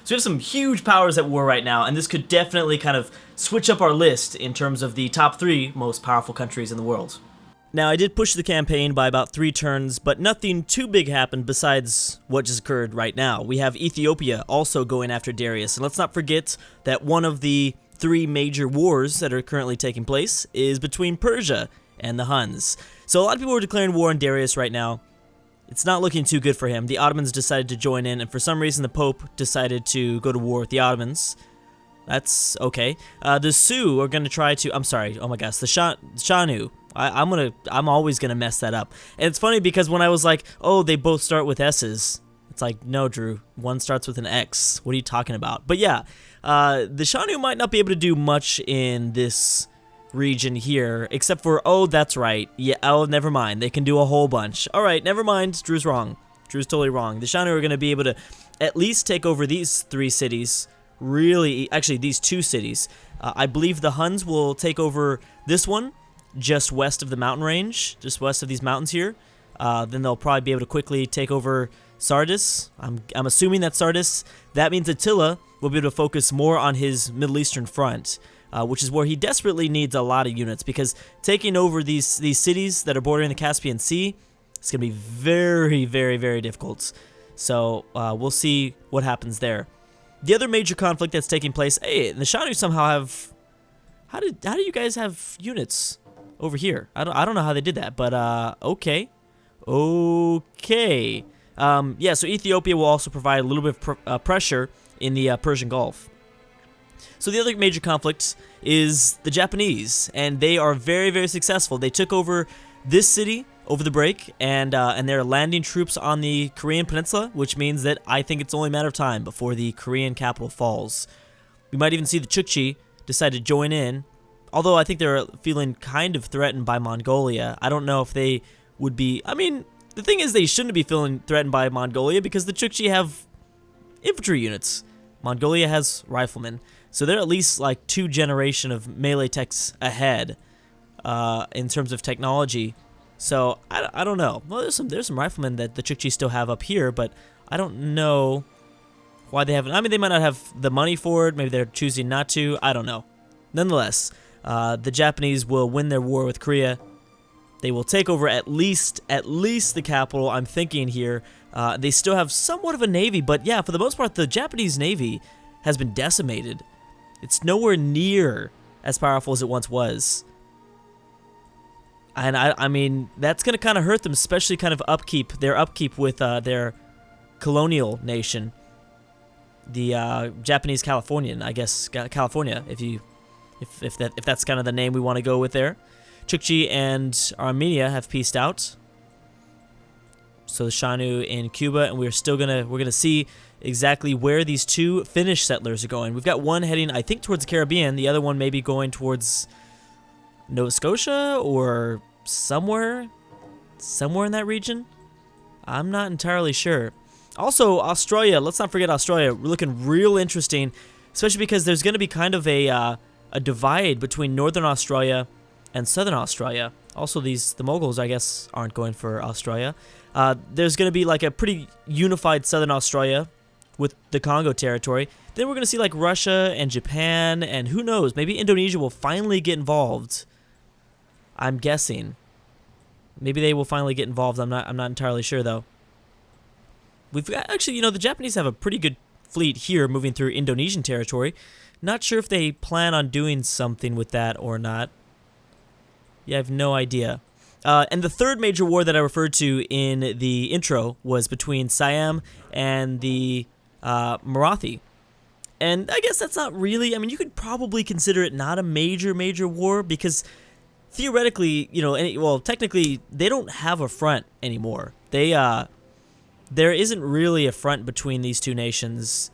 So we have some huge powers at war right now, and this could definitely kind of switch up our list in terms of the top 3 most powerful countries in the world. Now, I did push the campaign by about 3 turns, but nothing too big happened besides what just occurred right now. We have Ethiopia also going after Darius, and let's not forget that one of the 3 major wars that are currently taking place is between Persia and the Huns. So a lot of people are declaring war on Darius right now. It's not looking too good for him. The Ottomans decided to join in, and for some reason the Pope decided to go to war with the Ottomans. That's okay. The Sioux are going to try to... I'm sorry. Oh my gosh. The Shanu. I'm always going to mess that up. And it's funny because when I was like, oh, they both start with S's. It's like, no, Drew. One starts with an X. What are you talking about? But yeah, the Shanu might not be able to do much in this region here, except for, oh, that's right. Yeah, oh, never mind. They can do a whole bunch. All right, never mind. Drew's wrong. Drew's totally wrong. The Shanu are going to be able to at least take over these 3 cities. Really, actually, these 2 cities. I believe the Huns will take over this one, just west of the mountain range, just west of these mountains here. Then they'll probably be able to quickly take over Sardis. I'm assuming that's Sardis. That means Attila will be able to focus more on his Middle Eastern front, which is where he desperately needs a lot of units, because taking over these cities that are bordering the Caspian Sea, it's going to be very, very, very difficult. So we'll see what happens there. The other major conflict that's taking place, hey, the Shanu somehow have... How do you guys have units over here? I don't know how they did that, but okay. Okay. Yeah, so Ethiopia will also provide a little bit of pressure in the Persian Gulf. So the other major conflict is the Japanese, and they are very, very successful. They took over this city over the break, and they're landing troops on the Korean peninsula, which means that I think it's only a matter of time before the Korean capital falls. We might even see the Chukchi decide to join in, although I think they're feeling kind of threatened by Mongolia. I don't know if they would be... I mean, the thing is, they shouldn't be feeling threatened by Mongolia because the Chukchi have infantry units. Mongolia has riflemen. So they're at least like 2 generations of melee techs ahead in terms of technology. So I don't know. Well, there's some riflemen that the Chukchi still have up here, but I don't know why they haven't. I mean, they might not have the money for it. Maybe they're choosing not to. I don't know. Nonetheless, the Japanese will win their war with Korea. They will take over at least the capital, I'm thinking here. They still have somewhat of a navy, but yeah, for the most part, the Japanese navy has been decimated. It's nowhere near as powerful as it once was. And I mean, that's going to kind of hurt them, especially kind of their upkeep with their colonial nation. The Japanese Californian, I guess, California, if that's kind of the name we want to go with there. Chukchi and Armenia have peaced out. So the Shanu in Cuba, and we're gonna see exactly where these 2 Finnish settlers are going. We've got one heading, I think, towards the Caribbean. The other one maybe going towards Nova Scotia or somewhere in that region. I'm not entirely sure. Also, Australia. Let's not forget Australia. We're looking real interesting, especially because there's going to be kind of a divide between Northern Australia and Southern Australia. Also, the Mongols, I guess, aren't going for Australia. There's going to be like a pretty unified Southern Australia with the Congo territory. Then we're going to see like Russia and Japan, and who knows, maybe Indonesia will finally get involved. I'm guessing. Maybe they will finally get involved. I'm not entirely sure though. We've got, actually, the Japanese have a pretty good fleet here moving through Indonesian territory. Not sure if they plan on doing something with that or not. Yeah, I have no idea. And the third major war that I referred to in the intro was between Siam and the Marathi. And I guess that's not really... I mean, you could probably consider it not a major war because theoretically, technically, they don't have a front anymore. There isn't really a front between these 2 nations.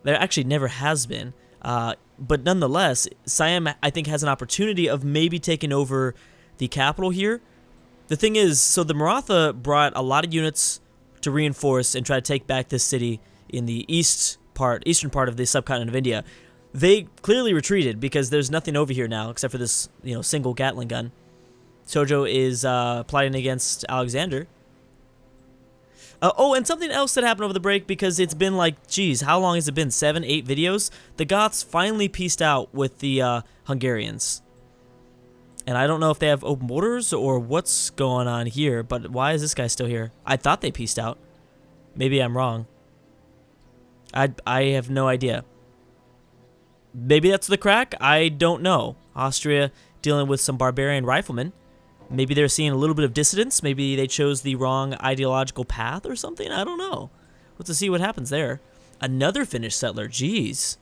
There actually never has been. But nonetheless, Siam, I think, has an opportunity of maybe taking over the capital here. The thing is, so the Maratha brought a lot of units to reinforce and try to take back this city in the eastern part of the subcontinent of India. They clearly retreated because there's nothing over here now except for this, single Gatling gun. Sojo is plotting against Alexander. Oh, and something else that happened over the break, because it's been like, geez, how long has it been? 7, 8 videos? The Goths finally peaced out with the Hungarians. And I don't know if they have open borders or what's going on here, but why is this guy still here? I thought they peaced out. Maybe I'm wrong. I have no idea. Maybe that's the crack? I don't know. Austria dealing with some barbarian riflemen. Maybe they're seeing a little bit of dissidence. Maybe they chose the wrong ideological path or something. I don't know. We'll have to see what happens there. Another Finnish settler. Jeez.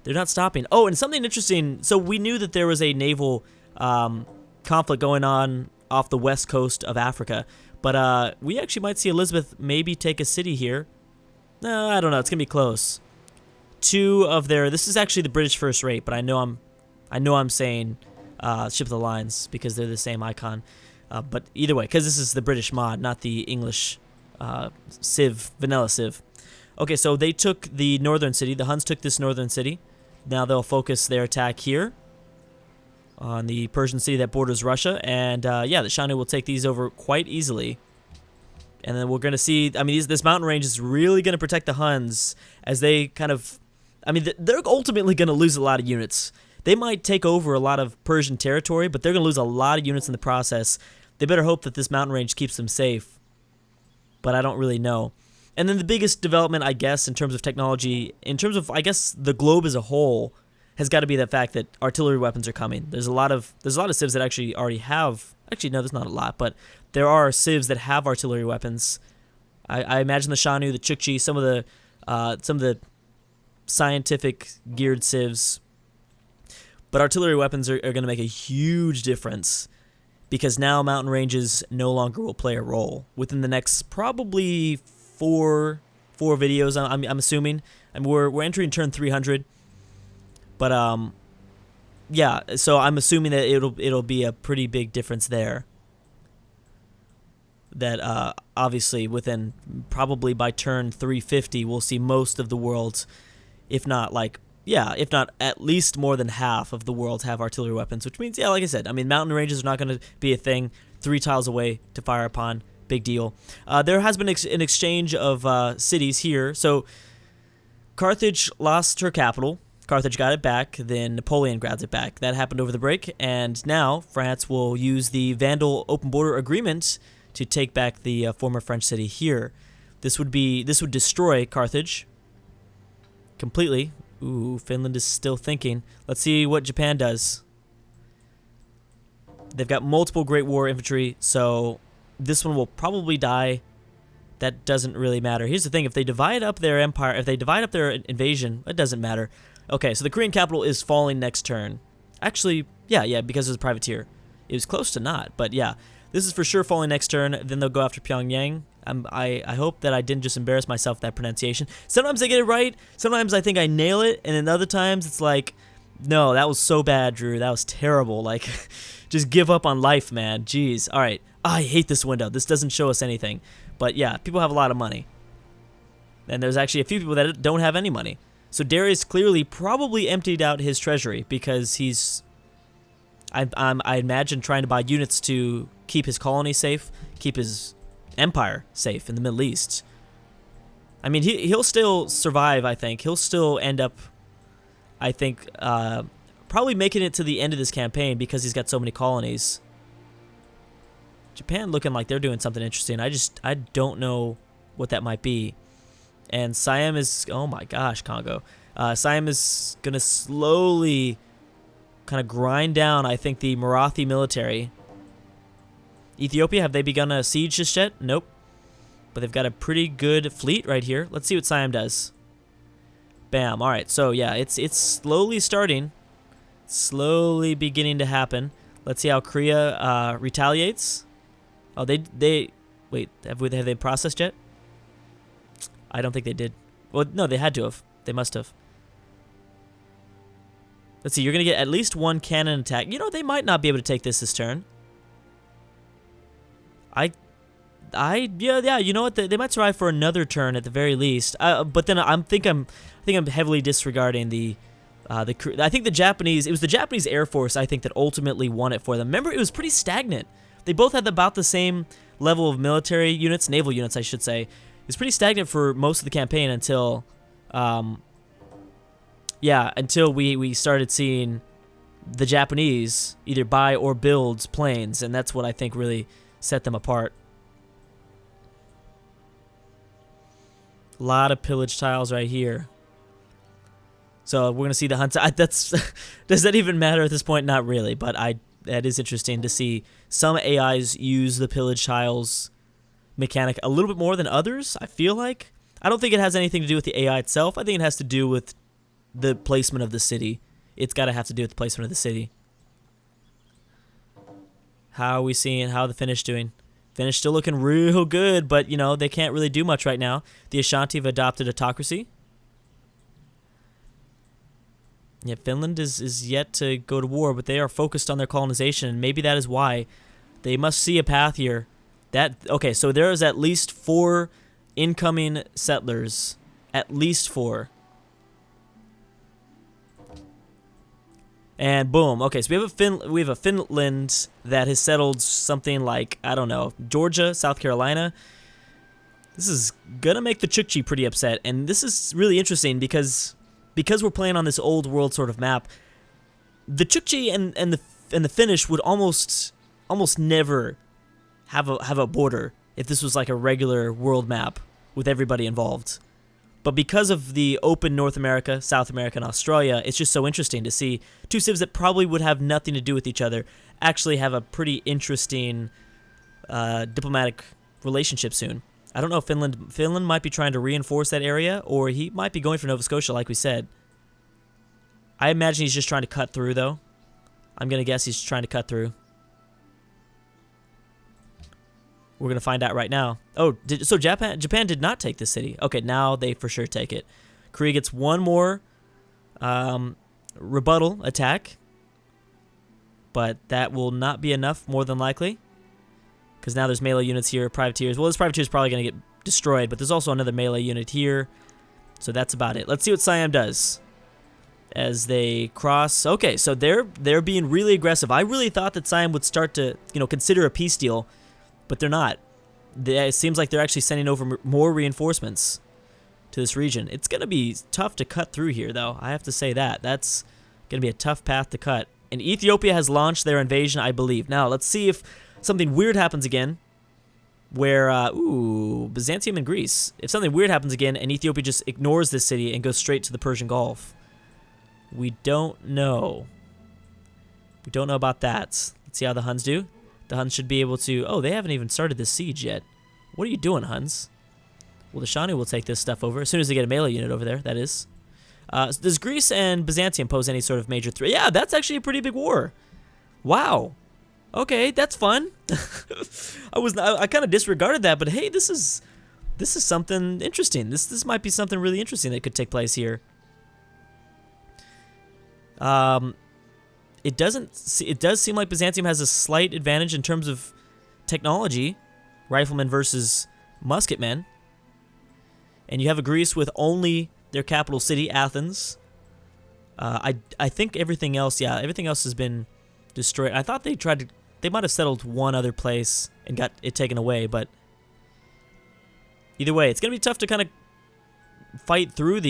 They're not stopping. Oh, and something interesting. So we knew that there was a naval conflict going on off the west coast of Africa. But we actually might see Elizabeth maybe take a city here. No, I don't know. It's going to be close. Two of their... This is actually the British first rate, but I know I'm saying Ship of the Lines because they're the same icon. But either way, because this is the British mod, not the English Civ, vanilla Civ. Okay, so they took the northern city. The Huns took this northern city. Now they'll focus their attack here on the Persian city that borders Russia. And yeah, the Shanu will take these over quite easily. And then we're going to see, I mean, this mountain range is really going to protect the Huns as they kind of, I mean, they're ultimately going to lose a lot of units. They might take over a lot of Persian territory, but they're going to lose a lot of units in the process. They better hope that this mountain range keeps them safe. But I don't really know. And then the biggest development, I guess, in terms of technology, in terms of, I guess, the globe as a whole, has got to be the fact that artillery weapons are coming. There's a lot of civs that actually already have. Actually, no, there's not a lot, but there are civs that have artillery weapons. I imagine the Shanu, the Chukchi, some of the scientific geared civs. But artillery weapons are going to make a huge difference because now mountain ranges no longer will play a role within the next probably four videos. I'm assuming. I mean, we're entering turn 300. But yeah, so I'm assuming that it'll be a pretty big difference there. That obviously within probably by turn 350 we'll see most of the world, if not at least more than half of the world have artillery weapons, which means, yeah, like I said, I mean, mountain ranges are not going to be a thing. 3 tiles away to fire upon, big deal. There has been an exchange of cities here. So Carthage lost her capital. Carthage got it back, then Napoleon grabs it back. That happened over the break, and now France will use the Vandal open border agreement to take back the former French city here. This would destroy Carthage completely. Ooh, Finland is still thinking. Let's see what Japan does. They've got multiple Great War infantry, so this one will probably die. That doesn't really matter. Here's the thing, if they divide up their empire, if they divide up their invasion, it doesn't matter. Okay, so the Korean capital is falling next turn. Actually, yeah, because it's a privateer. It was close to not, but yeah. This is for sure falling next turn. Then they'll go after Pyongyang. I hope that I didn't just embarrass myself with that pronunciation. Sometimes I get it right. Sometimes I think I nail it. And then other times it's like, no, that was so bad, Drew. That was terrible. Like, just give up on life, man. Jeez. All right. I hate this window. This doesn't show us anything. But yeah, people have a lot of money. And there's actually a few people that don't have any money. So Darius clearly probably emptied out his treasury because he's, I imagine, trying to buy units to keep his colony safe, keep his empire safe in the Middle East. I mean, he'll still survive, I think. He'll still end up, I think, probably making it to the end of this campaign because he's got so many colonies. Japan looking like they're doing something interesting. I don't know what that might be. And Siam is, oh my gosh, Congo. Siam is going to slowly kind of grind down, I think, the Marathi military. Ethiopia, have they begun a siege just yet? Nope. But they've got a pretty good fleet right here. Let's see what Siam does. Bam. All right, so yeah, it's slowly starting. Slowly beginning to happen. Let's see how Korea retaliates. Oh, wait, have they processed yet? I don't think they did. Well, no, they had to have. They must have. Let's see, you're going to get at least one cannon attack. You know, they might not be able to take this turn. Yeah, you know what? They might survive for another turn at the very least. But then I think I'm heavily disregarding the I think it was the Japanese Air Force, I think, that ultimately won it for them. Remember, it was pretty stagnant. They both had about the same level of military units, naval units, I should say, is pretty stagnant for most of the campaign until, until we started seeing the Japanese either buy or build planes, and that's what I think really set them apart. A lot of pillage tiles right here. So we're gonna see the hunts. That's does that even matter at this point? Not really, but that is interesting to see some AIs use the pillage tiles mechanic a little bit more than others. I feel like I don't think it has anything to do with the AI itself. I think it has to do with the placement of the city. It's got to have to do with the placement of the city. How are we seeing? How are the Finnish doing? Finnish still looking real good, but, you know, they can't really do much right now. The Ashanti have adopted autocracy. Yeah, Finland is yet to go to war, but they are focused on their colonization, and maybe that is why. They must see a path here. Okay, so there is at least 4 incoming settlers. At least 4. And boom. Okay, so we have a Finland that has settled something like, I don't know, Georgia, South Carolina. This is gonna make the Chukchi pretty upset, and this is really interesting because we're playing on this old world sort of map. The Chukchi and the Finnish would almost never have a border if this was like a regular world map with everybody involved. But because of the open North America, South America, and Australia, it's just so interesting to see 2 civs that probably would have nothing to do with each other actually have a pretty interesting diplomatic relationship soon. I don't know if Finland might be trying to reinforce that area, or he might be going for Nova Scotia, like we said. I imagine he's just trying to cut through, though. I'm going to guess he's trying to cut through. We're going to find out right now. Oh, so Japan did not take this city. Okay, now they for sure take it. Korea gets one more rebuttal attack, but that will not be enough, more than likely, because now there's melee units here, privateers. Well, this privateer is probably going to get destroyed, but there's also another melee unit here, so that's about it. Let's see what Siam does as they cross. Okay, so they're being really aggressive. I really thought that Siam would start to, you know, consider a peace deal, but they're not. It seems like they're actually sending over more reinforcements to this region. It's going to be tough to cut through here, though. I have to say that. That's going to be a tough path to cut. And Ethiopia has launched their invasion, I believe. Now, let's see if something weird happens again, where, Byzantium and Greece. If something weird happens again and Ethiopia just ignores this city and goes straight to the Persian Gulf. We don't know. We don't know about that. Let's see how the Huns do. The Huns should be able to... Oh, they haven't even started this siege yet. What are you doing, Huns? Well, the Shani will take this stuff over as soon as they get a melee unit over there, that is. Does Greece and Byzantium pose any sort of major threat? Yeah, that's actually a pretty big war. Wow. Okay, that's fun. I kind of disregarded that, but hey, this is something interesting. This might be something really interesting that could take place here. It does seem like Byzantium has a slight advantage in terms of technology, riflemen versus musketmen. And you have a Greece with only their capital city, Athens. I think everything else has been destroyed. I thought they might have settled one other place and got it taken away, but either way, it's going to be tough to kind of fight through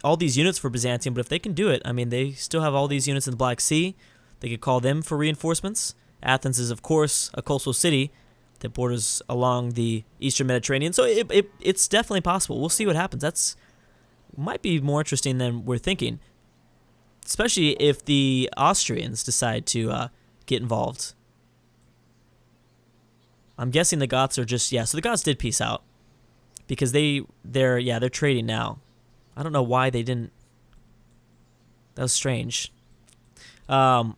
all these units for Byzantium, but if they can do it, I mean, they still have all these units in the Black Sea. They could call them for reinforcements. Athens is, of course, a coastal city that borders along the Eastern Mediterranean, so it's definitely possible. We'll see what happens. That's might be more interesting than we're thinking, especially if the Austrians decide to get involved. I'm guessing the Goths are just, so the Goths did peace out because they're trading now. I don't know why they didn't. That was strange. So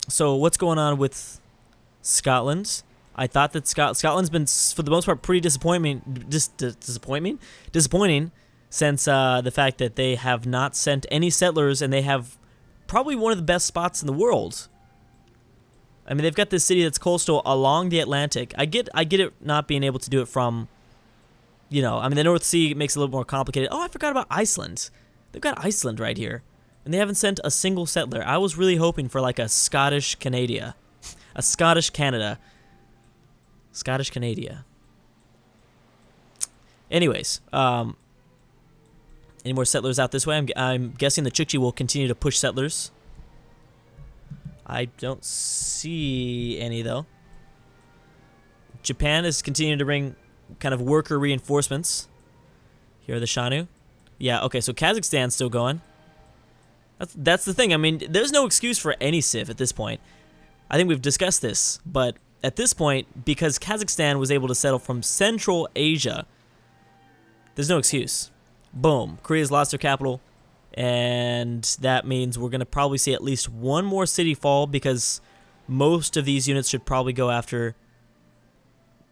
what's going on with Scotland? I thought that Scotland's been, for the most part, pretty disappointing since the fact that they have not sent any settlers, and they have probably one of the best spots in the world. I mean, they've got this city that's coastal along the Atlantic. I get it not being able to do it from, you know, I mean, the North Sea makes it a little more complicated. Oh, I forgot about Iceland. They've got Iceland right here, and they haven't sent a single settler. I was really hoping for like a Scottish Canada. Scottish Canada. Anyways, any more settlers out this way? I'm guessing the Chukchi will continue to push settlers. I don't see any, though. Japan is continuing to bring kind of worker reinforcements. Here are the Shanu. Yeah, okay, so Kazakhstan's still going. That's the thing. I mean, there's no excuse for any civ at this point. I think we've discussed this, but at this point, because Kazakhstan was able to settle from Central Asia, there's no excuse. Boom. Korea's lost their capital, and that means we're going to probably see at least one more city fall, because most of these units should probably go after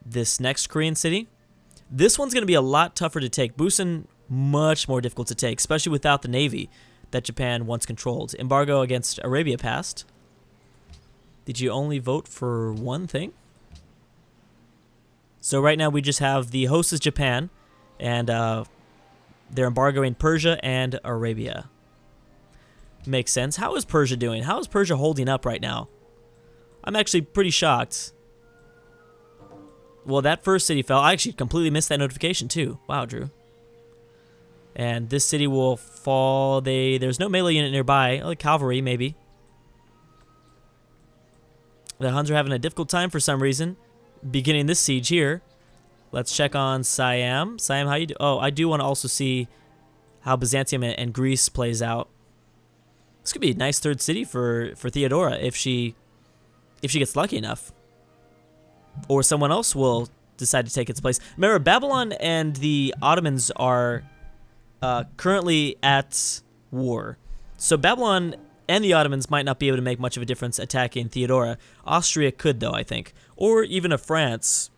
this next Korean city. This one's going to be a lot tougher to take. Busan, much more difficult to take, especially without the navy that Japan once controlled. Embargo against Arabia passed. Did you only vote for one thing? So right now we just have the host is Japan, and they're embargoing Persia and Arabia. Makes sense. How is Persia doing? How is Persia holding up right now? I'm actually pretty shocked. Well, that first city fell. I actually completely missed that notification too. Wow, Drew. And this city will fall. There's no melee unit nearby. Like cavalry, maybe. The Huns are having a difficult time for some reason beginning this siege here. Let's check on Siam. Siam, how you do? Oh, I do want to also see how Byzantium and Greece plays out. This could be a nice third city for Theodora if she gets lucky enough. Or someone else will decide to take its place. Remember, Babylon and the Ottomans are currently at war. So Babylon and the Ottomans might not be able to make much of a difference attacking Theodora. Austria could, though, I think. Or even a France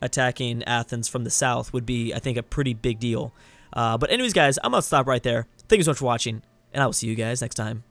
attacking Athens from the south would be, I think, a pretty big deal. But anyways, guys, I'm going to stop right there. Thank you so much for watching, and I will see you guys next time.